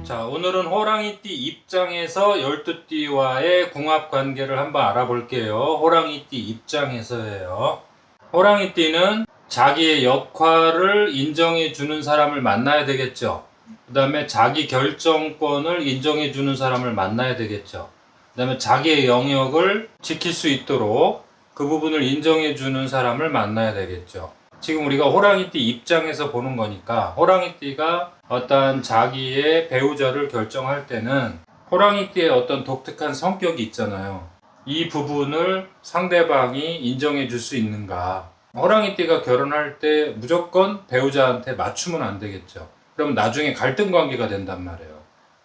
자, 오늘은 호랑이띠 입장에서 열두띠와의 궁합 관계를 한번 알아볼게요. 호랑이띠 입장에서예요. 호랑이띠는 자기의 역할을 인정해 주는 사람을 만나야 되겠죠. 그 다음에 자기 결정권을 인정해 주는 사람을 만나야 되겠죠. 그 다음에 자기의 영역을 지킬 수 있도록 그 부분을 인정해 주는 사람을 만나야 되겠죠. 지금 우리가 호랑이띠 입장에서 보는 거니까 호랑이띠가 어떤 자기의 배우자를 결정할 때는 호랑이띠의 어떤 독특한 성격이 있잖아요. 이 부분을 상대방이 인정해 줄 수 있는가. 호랑이띠가 결혼할 때 무조건 배우자한테 맞추면 안 되겠죠. 그럼 나중에 갈등 관계가 된단 말이에요.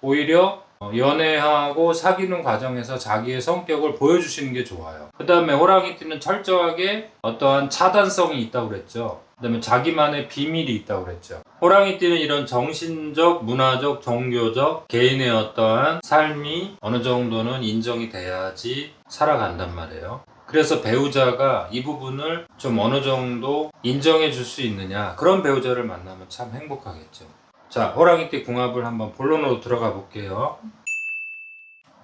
오히려 연애하고 사귀는 과정에서 자기의 성격을 보여주시는 게 좋아요. 그 다음에 호랑이띠는 철저하게 어떠한 차단성이 있다고 그랬죠. 그 다음에 자기만의 비밀이 있다고 그랬죠. 호랑이띠는 이런 정신적, 문화적, 종교적, 개인의 어떠한 삶이 어느 정도는 인정이 돼야지 살아간단 말이에요. 그래서 배우자가 이 부분을 좀 어느 정도 인정해 줄 수 있느냐, 그런 배우자를 만나면 참 행복하겠죠. 자, 호랑이띠 궁합을 한번 본론으로 들어가 볼게요.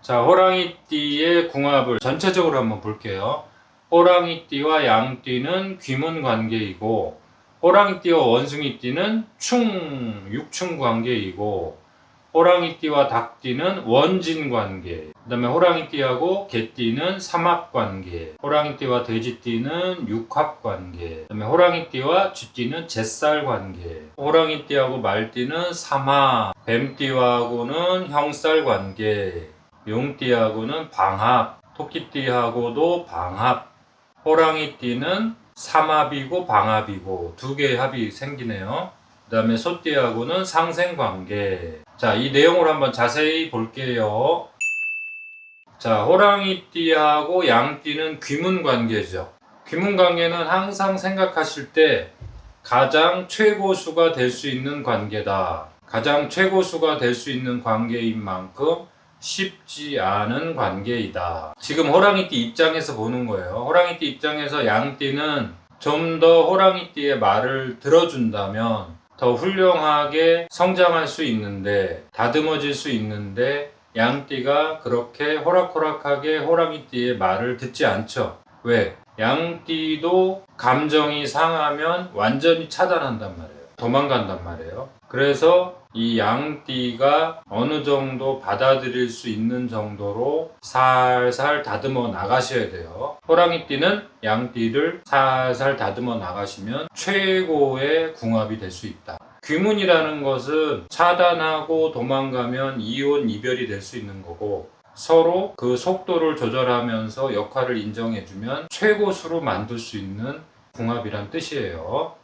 자, 호랑이띠의 궁합을 전체적으로 한번 볼게요. 호랑이띠와 양띠는 귀문 관계이고, 호랑이띠와 원숭이띠는 육충 관계이고, 호랑이띠와 닭띠는 원진 관계, 그 다음에 호랑이띠하고 개띠는 삼합 관계, 호랑이띠와 돼지띠는 육합 관계, 그 다음에 호랑이띠와 쥐띠는 잿살 관계, 호랑이띠하고 말띠는 삼합, 뱀띠하고는 형살 관계, 용띠하고는 방합, 토끼띠하고도 방합, 호랑이띠는 삼합이고 방합이고 두 개의 합이 생기네요. 그 다음에 소띠하고는 상생관계. 자, 이 내용을 한번 자세히 볼게요. 자, 호랑이띠하고 양띠는 귀문관계죠. 귀문관계는 항상 생각하실 때 가장 최고수가 될 수 있는 관계다. 가장 최고수가 될 수 있는 관계인 만큼 쉽지 않은 관계이다. 지금 호랑이띠 입장에서 보는 거예요. 호랑이띠 입장에서 양띠는 좀 더 호랑이띠의 말을 들어준다면 더 훌륭하게 성장할 수 있는데, 다듬어질 수 있는데, 양띠가 그렇게 호락호락하게 호랑이띠의 말을 듣지 않죠. 왜? 양띠도 감정이 상하면 완전히 차단한단 말이에요. 도망간단 말이에요. 그래서 이 양띠가 어느 정도 받아들일 수 있는 정도로 살살 다듬어 나가셔야 돼요. 호랑이띠는 양띠를 살살 다듬어 나가시면 최고의 궁합이 될 수 있다. 귀문이라는 것은 차단하고 도망가면 이혼, 이별이 될 수 있는 거고, 서로 그 속도를 조절하면서 역할을 인정해주면 최고수로 만들 수 있는 궁합이란 뜻이에요.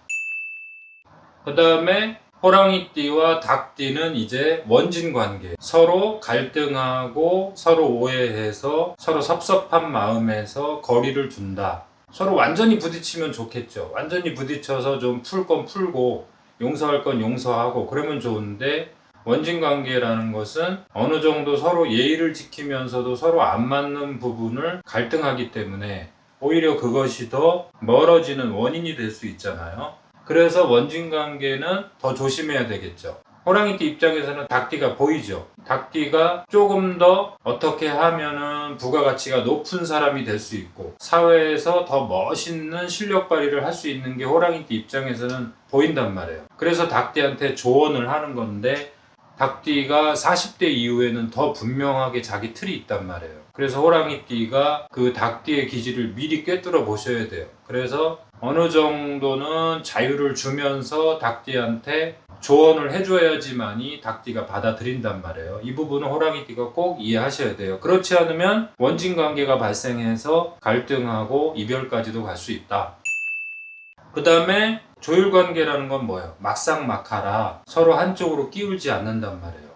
그 다음에 호랑이띠와 닭띠는 이제 원진 관계. 서로 갈등하고 서로 오해해서 서로 섭섭한 마음에서 거리를 둔다. 서로 완전히 부딪히면 좋겠죠. 완전히 부딪혀서 좀 풀 건 풀고 용서할 건 용서하고 그러면 좋은데, 원진 관계라는 것은 어느 정도 서로 예의를 지키면서도 서로 안 맞는 부분을 갈등하기 때문에 오히려 그것이 더 멀어지는 원인이 될 수 있잖아요. 그래서 원진 관계는 더 조심해야 되겠죠. 호랑이띠 입장에서는 닭띠가 보이죠. 닭띠가 조금 더 어떻게 하면은 부가가치가 높은 사람이 될 수 있고 사회에서 더 멋있는 실력 발휘를 할 수 있는 게 호랑이띠 입장에서는 보인단 말이에요. 그래서 닭띠한테 조언을 하는 건데, 닭띠가 40대 이후에는 더 분명하게 자기 틀이 있단 말이에요. 그래서 호랑이띠가 그 닭띠의 기질을 미리 꿰뚫어 보셔야 돼요. 그래서 어느 정도는 자유를 주면서 닭띠한테 조언을 해줘야지만이 닭띠가 받아들인단 말이에요. 이 부분은 호랑이띠가 꼭 이해하셔야 돼요. 그렇지 않으면 원진 관계가 발생해서 갈등하고 이별까지도 갈 수 있다. 그 다음에 조율관계라는 건 뭐예요? 막상막하라 서로 한쪽으로 끼울지 않는단 말이에요.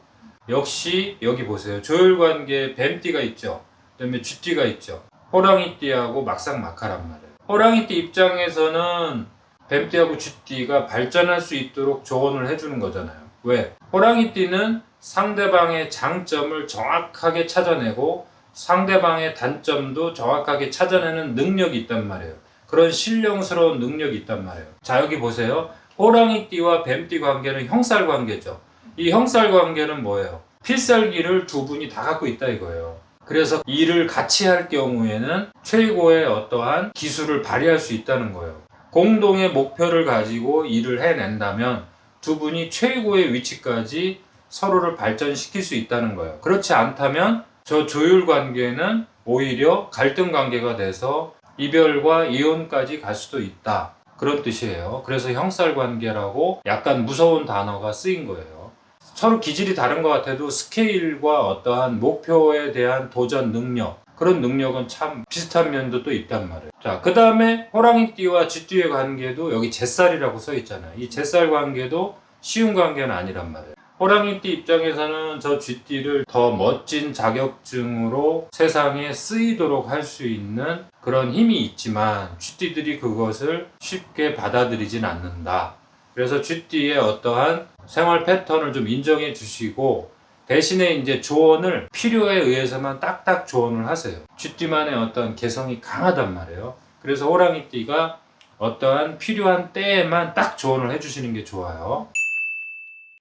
역시 여기 보세요. 조율관계에 뱀띠가 있죠. 그 다음에 쥐띠가 있죠. 호랑이띠하고 막상막하란 말이에요. 호랑이띠 입장에서는 뱀띠하고 쥐띠가 발전할 수 있도록 조언을 해주는 거잖아요. 왜? 호랑이띠는 상대방의 장점을 정확하게 찾아내고 상대방의 단점도 정확하게 찾아내는 능력이 있단 말이에요. 그런 신령스러운 능력이 있단 말이에요. 자, 여기 보세요. 호랑이띠와 뱀띠 관계는 형살 관계죠. 이 형살 관계는 뭐예요? 필살기를 두 분이 다 갖고 있다 이거예요. 그래서 일을 같이 할 경우에는 최고의 어떠한 기술을 발휘할 수 있다는 거예요. 공동의 목표를 가지고 일을 해낸다면 두 분이 최고의 위치까지 서로를 발전시킬 수 있다는 거예요. 그렇지 않다면 저 조율 관계는 오히려 갈등 관계가 돼서 이별과 이혼까지 갈 수도 있다. 그런 뜻이에요. 그래서 형살 관계라고 약간 무서운 단어가 쓰인 거예요. 서로 기질이 다른 것 같아도 스케일과 어떠한 목표에 대한 도전 능력, 그런 능력은 참 비슷한 면도 또 있단 말이에요. 자, 그 다음에 호랑이띠와 쥐띠의 관계도 여기 잿살이라고 써 있잖아요. 이 잿살 관계도 쉬운 관계는 아니란 말이에요. 호랑이띠 입장에서는 저 쥐띠를 더 멋진 자격증으로 세상에 쓰이도록 할 수 있는 그런 힘이 있지만 쥐띠들이 그것을 쉽게 받아들이진 않는다. 그래서 쥐띠의 어떠한 생활 패턴을 좀 인정해 주시고 대신에 이제 조언을 필요에 의해서만 딱딱 조언을 하세요. 쥐띠만의 어떤 개성이 강하단 말이에요. 그래서 호랑이띠가 어떠한 필요한 때에만 딱 조언을 해주시는 게 좋아요.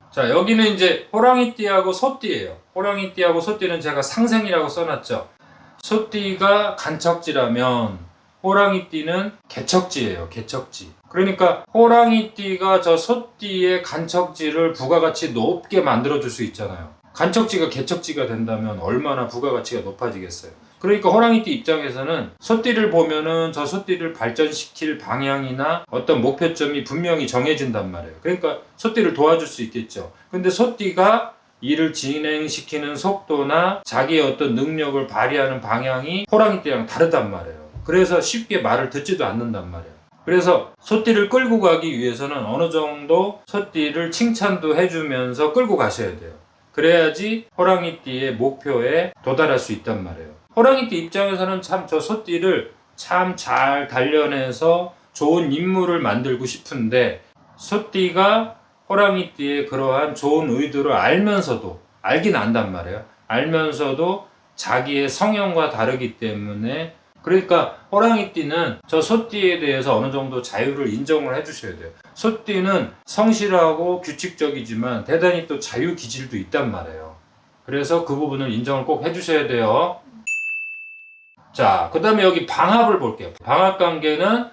자, 여기는 이제 호랑이띠하고 소띠예요. 호랑이띠하고 소띠는 제가 상생이라고 써놨죠. 소띠가 간척지라면 호랑이띠는 개척지예요. 개척지. 그러니까 호랑이띠가 저 소띠의 간척지를 부가가치 높게 만들어줄 수 있잖아요. 간척지가 개척지가 된다면 얼마나 부가가치가 높아지겠어요. 그러니까 호랑이띠 입장에서는 소띠를 보면은 저 소띠를 발전시킬 방향이나 어떤 목표점이 분명히 정해진단 말이에요. 그러니까 소띠를 도와줄 수 있겠죠. 근데 소띠가 일을 진행시키는 속도나 자기의 어떤 능력을 발휘하는 방향이 호랑이띠랑 다르단 말이에요. 그래서 쉽게 말을 듣지도 않는단 말이에요. 그래서 소띠를 끌고 가기 위해서는 어느 정도 소띠를 칭찬도 해주면서 끌고 가셔야 돼요. 그래야지 호랑이띠의 목표에 도달할 수 있단 말이에요. 호랑이띠 입장에서는 참 저 소띠를 참 잘 단련해서 좋은 인물을 만들고 싶은데 소띠가 호랑이띠의 그러한 좋은 의도를 알긴 안단 말이에요. 알면서도 자기의 성향과 다르기 때문에 그러니까 호랑이띠는 저 소띠에 대해서 어느 정도 자유를 인정을 해주셔야 돼요. 소띠는 성실하고 규칙적이지만 대단히 또 자유 기질도 있단 말이에요. 그래서 그 부분을 인정을 꼭 해주셔야 돼요. 자, 그 다음에 여기 방합을 볼게요. 방합 관계는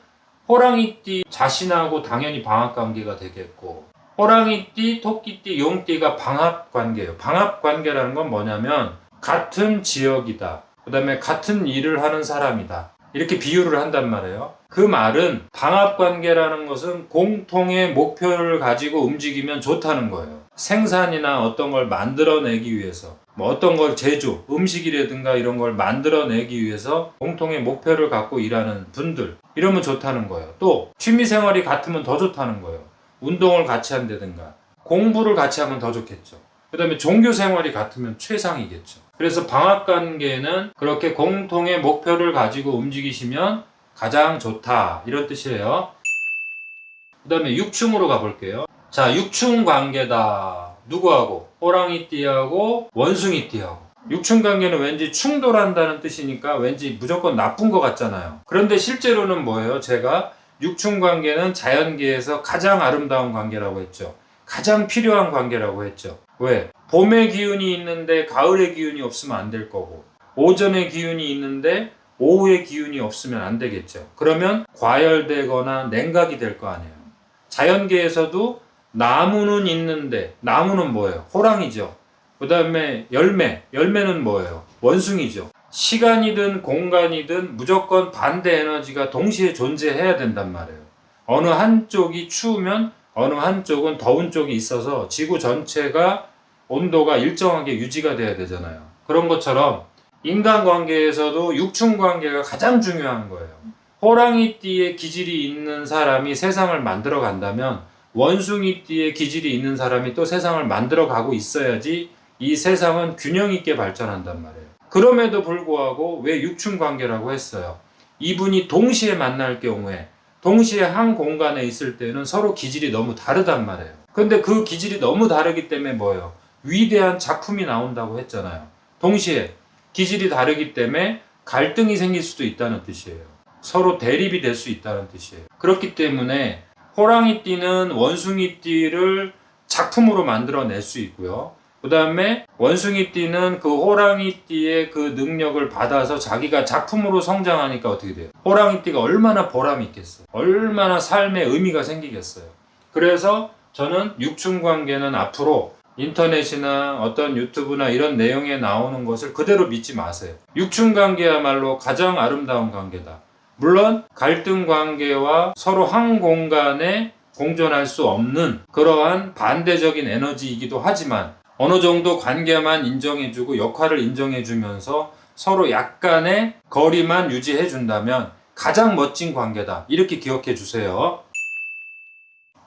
호랑이띠 자신하고 당연히 방합 관계가 되겠고 호랑이띠, 토끼띠, 용띠가 방합 관계예요. 방합 관계라는 건 뭐냐면 같은 지역이다. 그 다음에 같은 일을 하는 사람이다. 이렇게 비유를 한단 말이에요. 그 말은 방합관계라는 것은 공통의 목표를 가지고 움직이면 좋다는 거예요. 생산이나 어떤 걸 만들어내기 위해서 뭐 어떤 걸 제조, 음식이라든가 이런 걸 만들어내기 위해서 공통의 목표를 갖고 일하는 분들 이러면 좋다는 거예요. 또 취미생활이 같으면 더 좋다는 거예요. 운동을 같이 한다든가 공부를 같이 하면 더 좋겠죠. 그 다음에 종교생활이 같으면 최상이겠죠. 그래서 방합관계는 그렇게 공통의 목표를 가지고 움직이시면 가장 좋다 이런 뜻이에요. 그 다음에 6충으로 가볼게요. 자, 6충 관계다. 누구하고? 호랑이띠하고 원숭이띠하고. 6충 관계는 왠지 충돌한다는 뜻이니까 왠지 무조건 나쁜 것 같잖아요. 그런데 실제로는 뭐예요? 제가 6충 관계는 자연계에서 가장 아름다운 관계라고 했죠. 가장 필요한 관계라고 했죠. 왜? 봄의 기운이 있는데 가을의 기운이 없으면 안 될 거고 오전의 기운이 있는데 오후의 기운이 없으면 안 되겠죠. 그러면 과열되거나 냉각이 될 거 아니에요. 자연계에서도 나무는 있는데 나무는 뭐예요? 호랑이죠. 그 다음에 열매는 뭐예요? 원숭이죠. 시간이든 공간이든 무조건 반대 에너지가 동시에 존재해야 된단 말이에요. 어느 한쪽이 추우면 어느 한쪽은 더운 쪽이 있어서 지구 전체가 온도가 일정하게 유지가 돼야 되잖아요. 그런 것처럼 인간관계에서도 육충관계가 가장 중요한 거예요. 호랑이띠의 기질이 있는 사람이 세상을 만들어 간다면 원숭이띠의 기질이 있는 사람이 또 세상을 만들어 가고 있어야지 이 세상은 균형 있게 발전한단 말이에요. 그럼에도 불구하고 왜 육충관계라고 했어요? 이분이 동시에 만날 경우에 동시에 한 공간에 있을 때는 서로 기질이 너무 다르단 말이에요. 근데 그 기질이 너무 다르기 때문에 뭐예요? 위대한 작품이 나온다고 했잖아요. 동시에 기질이 다르기 때문에 갈등이 생길 수도 있다는 뜻이에요. 서로 대립이 될 수 있다는 뜻이에요. 그렇기 때문에 호랑이띠는 원숭이띠를 작품으로 만들어낼 수 있고요. 그 다음에 원숭이띠는 그 호랑이띠의 그 능력을 받아서 자기가 작품으로 성장하니까 어떻게 돼요? 호랑이띠가 얼마나 보람이 있겠어요? 얼마나 삶에 의미가 생기겠어요? 그래서 저는 육충관계는 앞으로 인터넷이나 어떤 유튜브나 이런 내용에 나오는 것을 그대로 믿지 마세요. 육충관계야말로 가장 아름다운 관계다. 물론 갈등 관계와 서로 한 공간에 공존할 수 없는 그러한 반대적인 에너지이기도 하지만 어느 정도 관계만 인정해주고 역할을 인정해주면서 서로 약간의 거리만 유지해준다면 가장 멋진 관계다. 이렇게 기억해 주세요.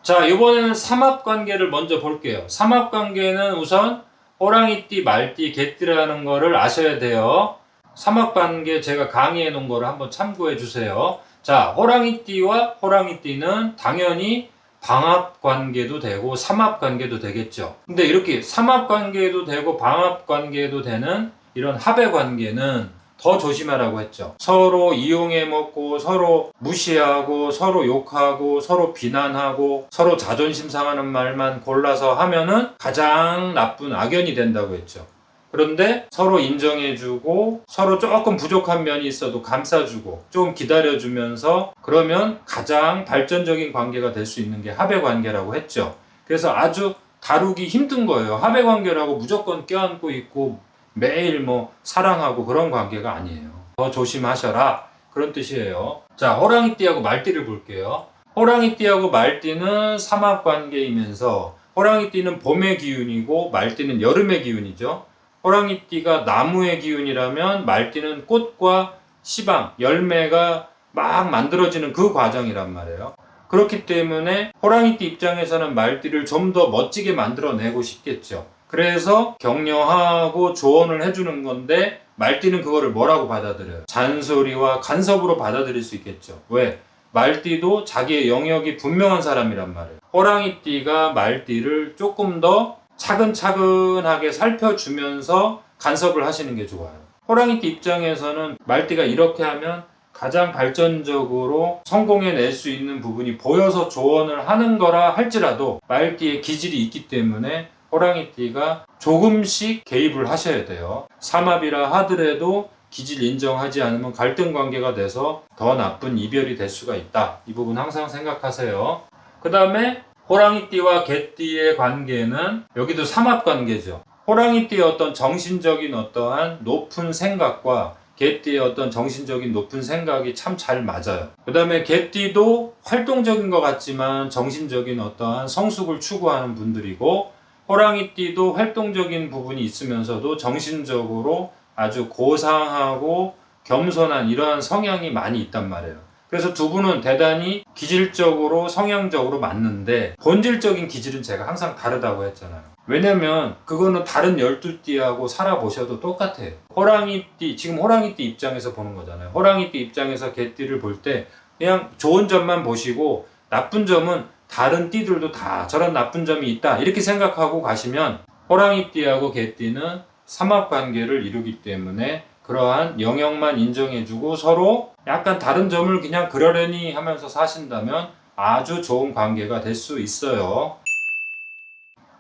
자, 이번에는 삼합관계를 먼저 볼게요. 삼합관계는 우선 호랑이띠, 말띠, 개띠라는 거를 아셔야 돼요. 삼합관계 제가 강의해 놓은 거를 한번 참고해 주세요. 자, 호랑이띠와 호랑이띠는 당연히 방합관계도 되고 삼합관계도 되겠죠. 근데 이렇게 삼합관계도 되고 방합관계도 되는 이런 합의관계는 더 조심하라고 했죠. 서로 이용해 먹고 서로 무시하고 서로 욕하고 서로 비난하고 서로 자존심 상하는 말만 골라서 하면은 가장 나쁜 악연이 된다고 했죠. 그런데 서로 인정해주고 서로 조금 부족한 면이 있어도 감싸주고 좀 기다려주면서 그러면 가장 발전적인 관계가 될 수 있는 게 합의관계라고 했죠. 그래서 아주 다루기 힘든 거예요. 합의관계라고 무조건 껴안고 있고 매일 뭐 사랑하고 그런 관계가 아니에요. 더 조심하셔라 그런 뜻이에요. 자, 호랑이띠하고 말띠를 볼게요. 호랑이띠하고 말띠는 삼합관계이면서 호랑이띠는 봄의 기운이고 말띠는 여름의 기운이죠. 호랑이띠가 나무의 기운이라면 말띠는 꽃과 씨방, 열매가 막 만들어지는 그 과정이란 말이에요. 그렇기 때문에 호랑이띠 입장에서는 말띠를 좀 더 멋지게 만들어내고 싶겠죠. 그래서 격려하고 조언을 해주는 건데 말띠는 그거를 뭐라고 받아들여요? 잔소리와 간섭으로 받아들일 수 있겠죠. 왜? 말띠도 자기의 영역이 분명한 사람이란 말이에요. 호랑이띠가 말띠를 조금 더 차근차근하게 살펴주면서 간섭을 하시는 게 좋아요. 호랑이띠 입장에서는 말띠가 이렇게 하면 가장 발전적으로 성공해낼 수 있는 부분이 보여서 조언을 하는 거라 할지라도 말띠의 기질이 있기 때문에 호랑이띠가 조금씩 개입을 하셔야 돼요. 삼합이라 하더라도 기질 인정하지 않으면 갈등 관계가 돼서 더 나쁜 이별이 될 수가 있다. 이 부분 항상 생각하세요. 그 다음에 호랑이띠와 개띠의 관계는 여기도 삼합관계죠. 호랑이띠의 어떤 정신적인 어떠한 높은 생각과 개띠의 어떤 정신적인 높은 생각이 참 잘 맞아요. 그 다음에 개띠도 활동적인 것 같지만 정신적인 어떠한 성숙을 추구하는 분들이고 호랑이띠도 활동적인 부분이 있으면서도 정신적으로 아주 고상하고 겸손한 이러한 성향이 많이 있단 말이에요. 그래서 두 분은 대단히 기질적으로 성향적으로 맞는데 본질적인 기질은 제가 항상 다르다고 했잖아요. 왜냐면 그거는 다른 12띠하고 살아보셔도 똑같아요. 호랑이띠, 지금 호랑이띠 입장에서 보는 거잖아요. 호랑이띠 입장에서 개띠를 볼 때 그냥 좋은 점만 보시고 나쁜 점은 다른 띠들도 다 저런 나쁜 점이 있다 이렇게 생각하고 가시면 호랑이띠하고 개띠는 삼합관계를 이루기 때문에 그러한 영역만 인정해주고 서로 약간 다른 점을 그냥 그러려니 하면서 사신다면 아주 좋은 관계가 될 수 있어요.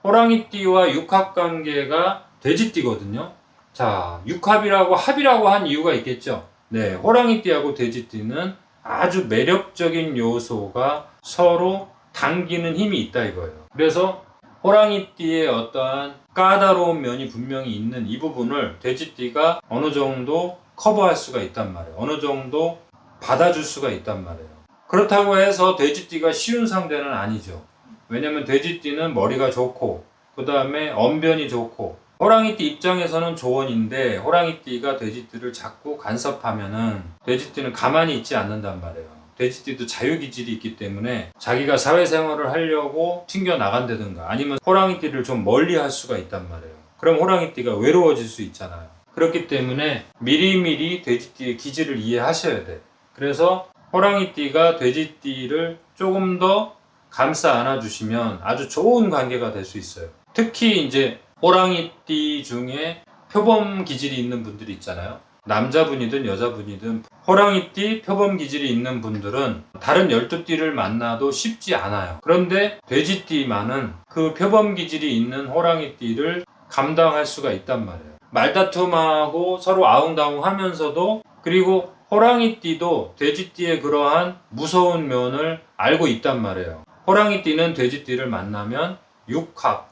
호랑이띠와 육합관계가 돼지띠거든요. 자, 육합이라고 합이라고 한 이유가 있겠죠. 네, 호랑이띠하고 돼지띠는 아주 매력적인 요소가 서로 당기는 힘이 있다 이거예요. 그래서 호랑이띠의 어떠한 까다로운 면이 분명히 있는 이 부분을 돼지띠가 어느 정도 커버할 수가 있단 말이에요. 어느 정도 받아줄 수가 있단 말이에요. 그렇다고 해서 돼지띠가 쉬운 상대는 아니죠. 왜냐면 돼지띠는 머리가 좋고 그 다음에 언변이 좋고 호랑이띠 입장에서는 조언인데 호랑이띠가 돼지띠를 자꾸 간섭하면은 돼지띠는 가만히 있지 않는단 말이에요. 돼지띠도 자유기질이 있기 때문에 자기가 사회생활을 하려고 튕겨나간다든가 아니면 호랑이띠를 좀 멀리 할 수가 있단 말이에요. 그럼 호랑이띠가 외로워질 수 있잖아요. 그렇기 때문에 미리미리 돼지띠의 기질을 이해하셔야 돼. 그래서 호랑이띠가 돼지띠를 조금 더 감싸 안아주시면 아주 좋은 관계가 될 수 있어요. 특히 이제 호랑이띠 중에 표범 기질이 있는 분들이 있잖아요. 남자분이든 여자분이든 호랑이띠 표범 기질이 있는 분들은 다른 12띠를 만나도 쉽지 않아요. 그런데 돼지띠만은 그 표범 기질이 있는 호랑이띠를 감당할 수가 있단 말이에요. 말다툼하고 서로 아웅다웅 하면서도, 그리고 호랑이띠도 돼지띠의 그러한 무서운 면을 알고 있단 말이에요. 호랑이띠는 돼지띠를 만나면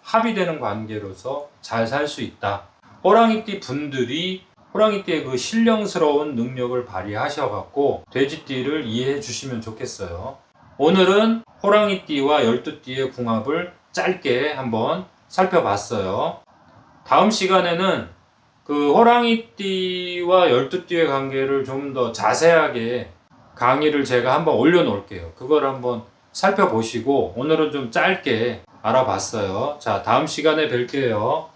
합이 되는 관계로서 잘 살 수 있다. 호랑이띠 분들이 호랑이띠의 그 신령스러운 능력을 발휘하셔갖고 돼지띠를 이해해 주시면 좋겠어요. 오늘은 호랑이띠와 열두띠의 궁합을 짧게 한번 살펴봤어요. 다음 시간에는 그 호랑이띠와 열두띠의 관계를 좀 더 자세하게 강의를 제가 한번 올려놓을게요. 그걸 한번 살펴보시고 오늘은 좀 짧게 알아봤어요. 자, 다음 시간에 뵐게요.